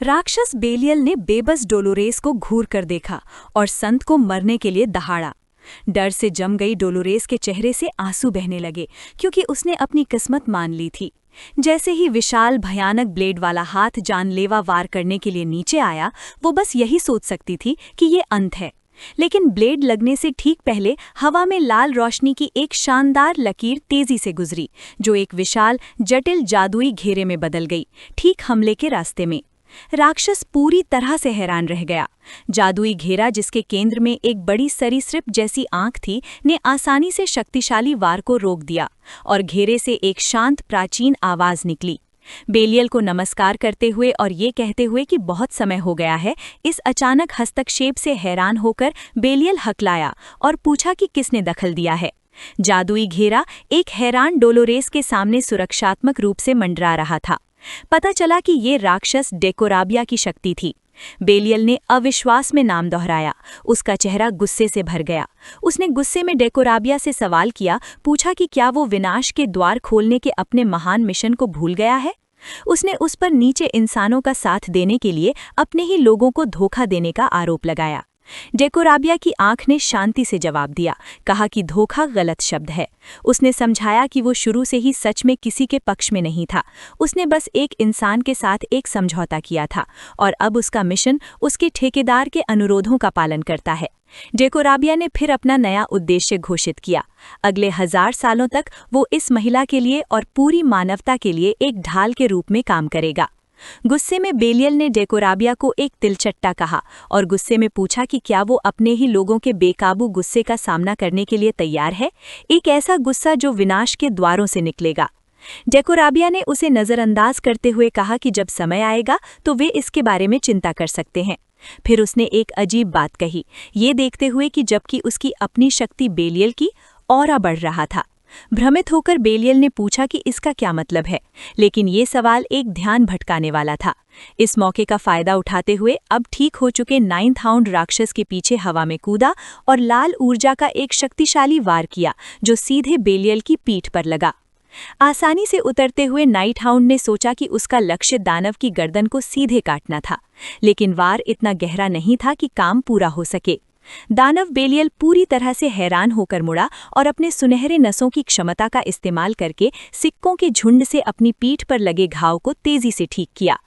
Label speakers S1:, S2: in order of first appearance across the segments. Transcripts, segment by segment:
S1: राक्षस बेलियल ने बेबस डोलोरेस को घूर कर देखा और संत को मरने के लिए दहाड़ा। डर से जम गई डोलोरेस के चेहरे से आंसू बहने लगे, क्योंकि उसने अपनी किस्मत मान ली थी। जैसे ही विशाल भयानक ब्लेड वाला हाथ जानलेवा वार करने के लिए नीचे आया, वो बस यही सोच सकती थी कि ये अंत है। लेकिन ब्लेड लगने से ठीक पहले हवा में लाल रोशनी की एक शानदार लकीर तेजी से गुजरी, जो एक विशाल जटिल जादुई घेरे में बदल गई, ठीक हमले के रास्ते में। राक्षस पूरी तरह से हैरान रह गया। जादुई घेरा, जिसके केंद्र में एक बड़ी सरीसृप जैसी आंख थी, ने आसानी से शक्तिशाली वार को रोक दिया और घेरे से एक शांत प्राचीन आवाज निकली। बेलियल को नमस्कार करते हुए और ये कहते हुए कि बहुत समय हो गया है, इस अचानक हस्तक्षेप से हैरान होकर बेलियल हकलाया और पूछा कि किसने दखल दिया है। जादुई घेरा एक हैरान डोलोरेस के सामने सुरक्षात्मक रूप से मंडरा रहा था। पता चला कि ये राक्षस डेकोराबिया की शक्ति थी। बेलियल ने अविश्वास में नाम दोहराया। उसका चेहरा गुस्से से भर गया। उसने गुस्से में डेकोराबिया से सवाल किया, पूछा कि क्या वो विनाश के द्वार खोलने के अपने महान मिशन को भूल गया है। उसने उस पर नीचे इंसानों का साथ देने के लिए अपने ही लोगों को धोखा देने का आरोप लगाया। डेकोराबिया की आंख ने शांति से जवाब दिया, कहा कि धोखा गलत शब्द है। उसने समझाया कि वो शुरू से ही सच में किसी के पक्ष में नहीं था। उसने बस एक इंसान के साथ एक समझौता किया था और अब उसका मिशन उसके ठेकेदार के अनुरोधों का पालन करता है। डेकोराबिया ने फिर अपना नया उद्देश्य घोषित किया। अगले 1000 सालों तक वो इस महिला के लिए और पूरी मानवता के लिए एक ढाल के रूप में काम करेगा। गुस्से में बेलियल ने डेकोराबिया को एक तिलचट्टा कहा और गुस्से में पूछा कि क्या वो अपने ही लोगों के बेकाबू गुस्से का सामना करने के लिए तैयार है, एक ऐसा गुस्सा जो विनाश के द्वारों से निकलेगा। डेकोराबिया ने उसे नज़रअंदाज करते हुए कहा कि जब समय आएगा तो वे इसके बारे में चिंता कर सकते हैं। फिर उसने एक अजीब बात कही, ये देखते हुए कि जबकि उसकी अपनी शक्ति बेलियल की औरा बढ़ रहा था। भ्रमित होकर बेलियल ने पूछा कि इसका क्या मतलब है, लेकिन ये सवाल एक ध्यान भटकाने वाला था। इस मौके का फायदा उठाते हुए अब ठीक हो चुके 9th हाउंड राक्षस के पीछे हवा में कूदा और लाल ऊर्जा का एक शक्तिशाली वार किया, जो सीधे बेलियल की पीठ पर लगा। आसानी से उतरते हुए नाइट हाउंड ने सोचा कि उसका लक्ष्य दानव की गर्दन को सीधे काटना था, लेकिन वार इतना गहरा नहीं था कि काम पूरा हो सके। दानव बेलियल पूरी तरह से हैरान होकर मुड़ा और अपने सुनहरे नसों की क्षमता का इस्तेमाल करके सिक्कों के झुंड से अपनी पीठ पर लगे घाव को तेजी से ठीक किया।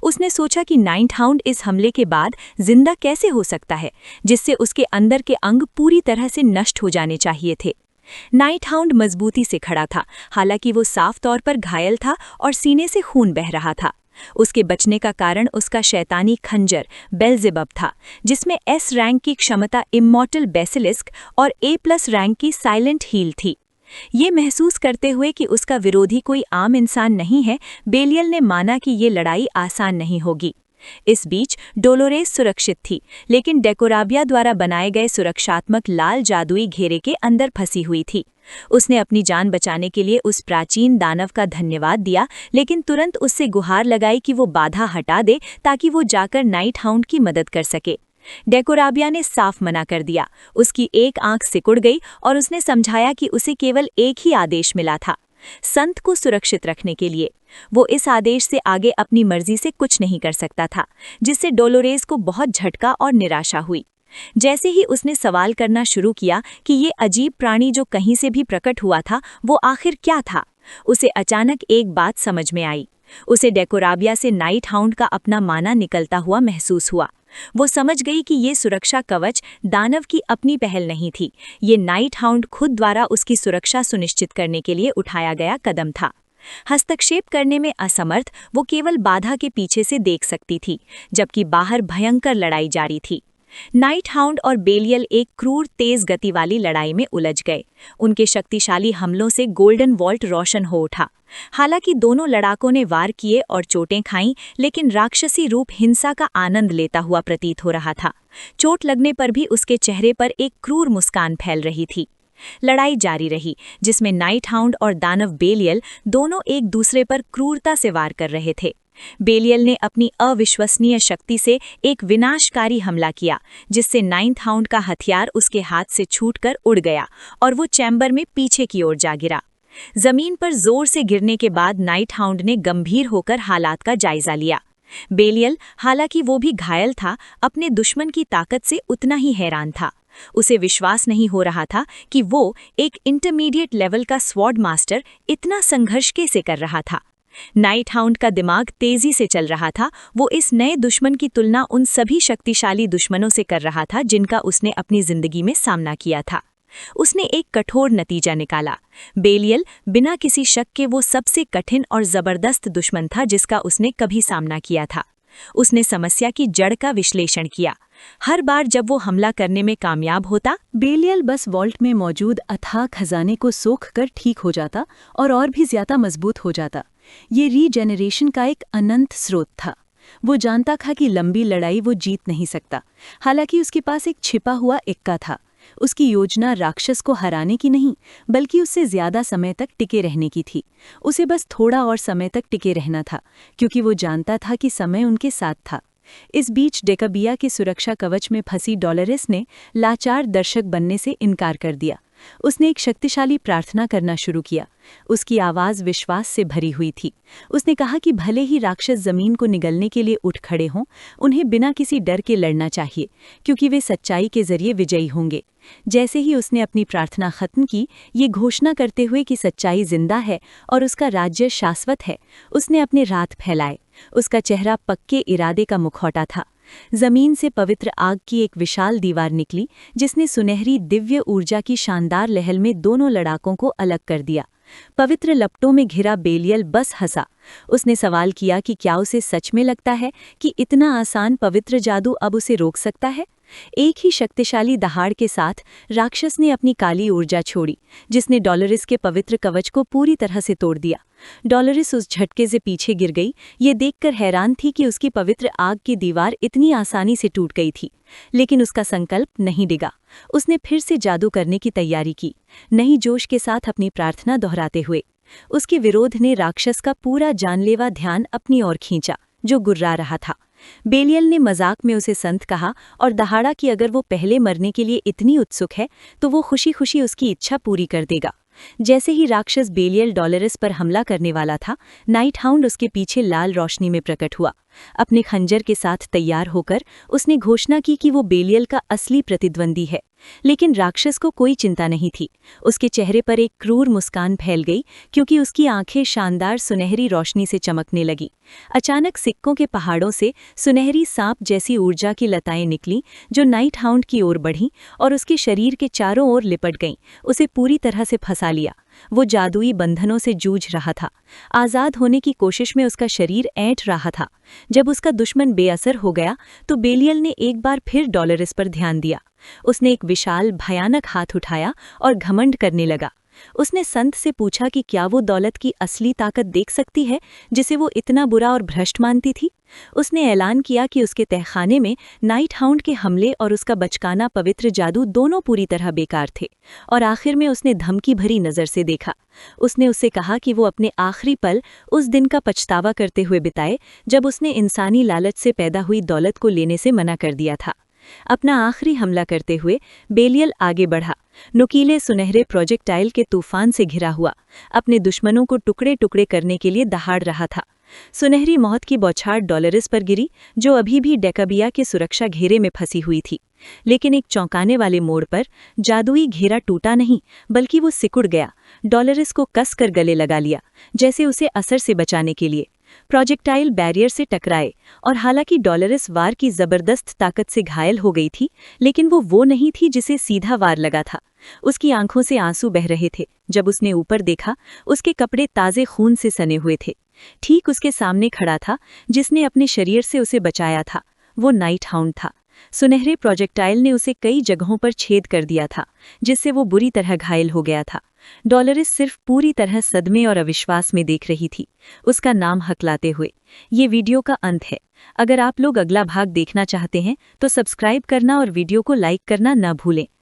S1: उसने सोचा कि 9th हाउंड इस हमले के बाद जिंदा कैसे हो सकता है, जिससे उसके अंदर के अंग पूरी तरह से नष्ट हो जाने चाहिए थे। 9th हाउंड मजबूती से खड़ा था, हालांकि वो साफ तौर पर घायल था और सीने से खून बह रहा था। उसके बचने का कारण उसका शैतानी खंजर बेल्जेबब था, जिसमें S रैंक की क्षमता इमॉर्टल बेसिलिस्क और A+ रैंक की साइलेंट हील थी। ये महसूस करते हुए कि उसका विरोधी कोई आम इंसान नहीं है, बेलियल ने माना कि ये लड़ाई आसान नहीं होगी। इस बीच डोलोरेस सुरक्षित थी, लेकिन डेकोराबिया द्वारा बनाए गए सुरक्षात्मक लाल जादुई घेरे के अंदर फंसी हुई थी। उसने अपनी जान बचाने के लिए उस प्राचीन दानव का धन्यवाद दिया, लेकिन तुरंत उससे गुहार लगाई कि वो बाधा हटा दे ताकि वो जाकर 9th हाउंड की मदद कर सके। डेकोराबिया ने साफ मना कर दिया। उसकी एक आंख सिकुड़ गई और उसने समझाया कि उसे केवल एक ही आदेश मिला था, संत को सुरक्षित रखने के लिए। वो इस आदेश से आगे अपनी मर्जी से कुछ नहीं कर सकता था, जिससे डोलोरेस को बहुत झटका और निराशा हुई। जैसे ही उसने सवाल करना शुरू किया कि ये अजीब प्राणी जो कहीं से भी प्रकट हुआ था, वो आखिर क्या था, उसे अचानक एक बात समझ में आई। उसे डेकोराबिया से 9th हाउंड का अपना माना निकलता हुआ महसूस हुआ। वो समझ गई कि ये सुरक्षा कवच दानव की अपनी पहल नहीं थी, ये 9th हाउंड खुद द्वारा उसकी सुरक्षा सुनिश्चित करने के लिए उठाया गया कदम था। हस्तक्षेप करने में असमर्थ वो केवल बाधा के पीछे से देख सकती थी, जबकि बाहर भयंकर लड़ाई जारी थी। 9th हाउंड और बेलियल एक क्रूर तेज गति वाली लड़ाई में उलझ गए। उनके शक्तिशाली हमलों से गोल्डन वॉल्ट रोशन हो उठा। हालांकि दोनों लड़ाकों ने वार किए और चोटें खाईं, लेकिन राक्षसी रूप हिंसा का आनंद लेता हुआ प्रतीत हो रहा था। चोट लगने पर भी उसके चेहरे पर एक क्रूर मुस्कान फैल रही थी। लड़ाई जारी रही, जिसमें 9th हाउंड और दानव बेलियल दोनों एक दूसरे पर क्रूरता से वार कर रहे थे। बेलियल ने अपनी अविश्वसनीय शक्ति से एक विनाशकारी हमला किया, जिससे 9th हाउंड का हथियार उसके हाथ से छूटकर उड़ गया और वो चैम्बर में पीछे की ओर जा गिरा। जमीन पर जोर से गिरने के बाद 9th हाउंड ने गंभीर होकर हालात का जायजा लिया। बेलियल, हालांकि वो भी घायल था, अपने दुश्मन की ताकत से उतना ही हैरान था। उसे विश्वास नहीं हो रहा था कि वो, एक इंटरमीडिएट लेवल का स्वॉर्ड मास्टर, इतना संघर्ष कैसे कर रहा था। नाइट हाउंड का दिमाग तेजी से चल रहा था। वो इस नए दुश्मन की तुलना उन सभी शक्तिशाली दुश्मनों से कर रहा था जिनका उसने अपनी जिंदगी में सामना किया था। उसने एक कठोर नतीजा निकाला। बेलियल बिना किसी शक के वो सबसे कठिन और जबरदस्त दुश्मन था जिसका उसने कभी सामना किया था। उसने समस्या की जड़ का विश्लेषण किया। हर बार जब वो हमला करने में कामयाब होता, बेलियल बस वॉल्ट में मौजूद अथाह खजाने को सोख कर ठीक हो जाता और भी ज्यादा मजबूत हो जाता। ये रीजेनरेशन का एक अनंत स्रोत था। वो जानता था कि लंबी लड़ाई वो जीत नहीं सकता। हालांकि उसके पास एक छिपा हुआ इक्का था। उसकी योजना राक्षस को हराने की नहीं, बल्कि उससे ज्यादा समय तक टिके रहने की थी। उसे बस थोड़ा और समय तक टिके रहना था, क्योंकि वो जानता था कि समय उनके साथ था। इस बीच डेकाबिया के सुरक्षा कवच में फंसी डॉलरेस ने लाचार दर्शक बनने से इनकार कर दिया। उसने एक शक्तिशाली प्रार्थना करना शुरू किया। उसकी आवाज़ विश्वास से भरी हुई थी। उसने कहा कि भले ही राक्षस जमीन को निगलने के लिए उठ खड़े हों, उन्हें बिना किसी डर के लड़ना चाहिए, क्योंकि वे सच्चाई के जरिए विजयी होंगे। जैसे ही उसने अपनी प्रार्थना खत्म की, ये घोषणा करते हुए कि सच्चाई जिंदा है और उसका राज्य शाश्वत है, उसने अपने रात फैलाए। उसका चेहरा पक्के इरादे का मुखौटा था। जमीन से पवित्र आग की एक विशाल दीवार निकली, जिसने सुनहरी दिव्य ऊर्जा की शानदार लहर में दोनों लड़ाकों को अलग कर दिया। पवित्र लपटों में घिरा बेलियल बस हंसा। उसने सवाल किया कि क्या उसे सच में लगता है कि इतना आसान पवित्र जादू अब उसे रोक सकता है। एक ही शक्तिशाली दहाड़ के साथ राक्षस ने अपनी काली ऊर्जा छोड़ी, जिसने डॉलरिस के पवित्र कवच को पूरी तरह से तोड़ दिया। डॉलरिस उस झटके से पीछे गिर गई। ये देखकर हैरान थी कि उसकी पवित्र आग की दीवार इतनी आसानी से टूट गई थी। लेकिन उसका संकल्प नहीं डिगा। उसने फिर से जादू करने की तैयारी की, नई जोश के साथ अपनी प्रार्थना दोहराते हुए। उसके विरोध ने राक्षस का पूरा जानलेवा ध्यान अपनी ओर खींचा, जो गुर्रा रहा था। बेलियल ने मजाक में उसे संत कहा और दहाड़ा कि अगर वो पहले मरने के लिए इतनी उत्सुक है तो वो खुशी खुशी उसकी इच्छा पूरी कर देगा। जैसे ही राक्षस बेलियल डॉलरिस पर हमला करने वाला था, नाइट हाउंड उसके पीछे लाल रोशनी में प्रकट हुआ। अपने खंजर के साथ तैयार होकर उसने घोषणा की कि वो बेलियल का असली प्रतिद्वंदी है। लेकिन राक्षस को कोई चिंता नहीं थी। उसके चेहरे पर एक क्रूर मुस्कान फैल गई, क्योंकि उसकी आंखें शानदार सुनहरी रोशनी से चमकने लगी। अचानक सिक्कों के पहाड़ों से सुनहरी सांप जैसी ऊर्जा की लताएं निकलीं, जो नाइट हाउंड की ओर बढ़ीं और उसके शरीर के चारों ओर लिपट गईं, उसे पूरी तरह से फंसा लिया। वो जादुई बंधनों से जूझ रहा था। आज़ाद होने की कोशिश में उसका शरीर ऐंठ रहा था। जब उसका दुश्मन बेअसर हो गया तो बेलियल ने एक बार फिर डॉलरिस पर ध्यान दिया। उसने एक विशाल भयानक हाथ उठाया और घमंड करने लगा। उसने संत से पूछा कि क्या वो दौलत की असली ताकत देख सकती है जिसे वो इतना बुरा और भ्रष्ट मानती थी। उसने ऐलान किया कि उसके तहखाने में नाइट हाउंड के हमले और उसका बचकाना पवित्र जादू दोनों पूरी तरह बेकार थे। और आखिर में उसने धमकी भरी नज़र से देखा। उसने उससे कहा कि वो अपने आखिरी पल उस दिन का पछतावा करते हुए बिताए जब उसने इंसानी लालच से पैदा हुई दौलत को लेने से मना कर दिया था। अपना आखिरी हमला करते हुए बेलियल आगे बढ़ा, नुकीले सुनहरे प्रोजेक्टाइल के तूफान से घिरा हुआ, अपने दुश्मनों को टुकड़े टुकड़े करने के लिए दहाड़ रहा था। सुनहरी मौत की बौछार डॉलरिस पर गिरी, जो अभी भी डेकाबिया के सुरक्षा घेरे में फंसी हुई थी। लेकिन एक चौंकाने वाले मोड़ पर जादुई घेरा टूटा नहीं, बल्कि वो सिकुड़ गया। डॉलरिस को कस कर गले लगा लिया, जैसे उसे असर से बचाने के लिए। प्रोजेक्टाइल बैरियर से टकराए और हालांकि डॉलरिस वार की जबरदस्त ताकत से घायल हो गई थी, लेकिन वो नहीं थी जिसे सीधा वार लगा था। उसकी आंखों से आंसू बह रहे थे। जब उसने ऊपर देखा, उसके कपड़े ताजे खून से सने हुए थे। ठीक उसके सामने खड़ा था जिसने अपने शरीर से उसे बचाया था। वो नाइट हाउंड था। सुनहरे प्रोजेक्टाइल ने उसे कई जगहों पर छेद कर दिया था, जिससे वो बुरी तरह घायल हो गया था। डॉलरिस सिर्फ पूरी तरह सदमे और अविश्वास में देख रही थी, उसका नाम हकलाते हुए। ये वीडियो का अंत है। अगर आप लोग अगला भाग देखना चाहते हैं तो सब्सक्राइब करना और वीडियो को लाइक करना न भूलें।